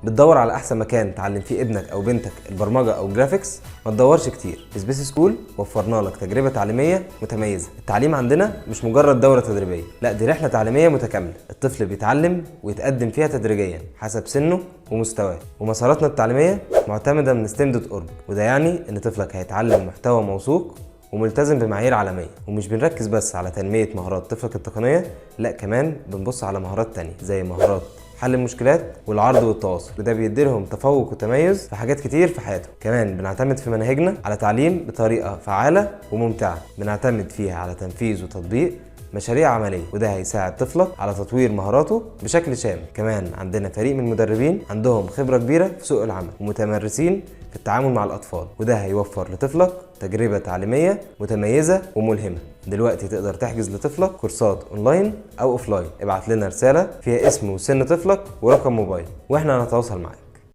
بتدور على احسن مكان تعلم فيه ابنك او بنتك البرمجه او الجرافيكس؟ ما تدورش كتير، سبيس سكول وفرنا لك تجربه تعليميه متميزه. التعليم عندنا مش مجرد دوره تدريبيه، لا دي رحله تعليميه متكامله. الطفل بيتعلم ويتقدم فيها تدريجيا حسب سنه ومستواه، ومساراتنا التعليميه معتمده من STEM.org، وده يعني ان طفلك هيتعلم محتوى موثوق وملتزم بمعايير عالميه. ومش بنركز بس على تنميه مهارات طفلك التقنيه، لا كمان بنبص على مهارات تانية زي مهارات حل المشكلات والعرض والتواصل، وده بيديلهم تفوق وتميز في حاجات كتير في حياتهم. كمان بنعتمد في مناهجنا على تعليم بطريقه فعاله وممتعه، بنعتمد فيها على تنفيذ وتطبيق مشاريع عمليه، وده هيساعد طفلك على تطوير مهاراته بشكل شامل. كمان عندنا فريق من المدربين عندهم خبره كبيره في سوق العمل ومتمرسين في التعامل مع الاطفال، وده هيوفر لطفلك تجربه تعليميه متميزه وملهمه. دلوقتي تقدر تحجز لطفلك كورسات اونلاين او اوفلاين. ابعت لنا رساله فيها اسم وسن طفلك ورقم موبايل واحنا هنتواصل معاك.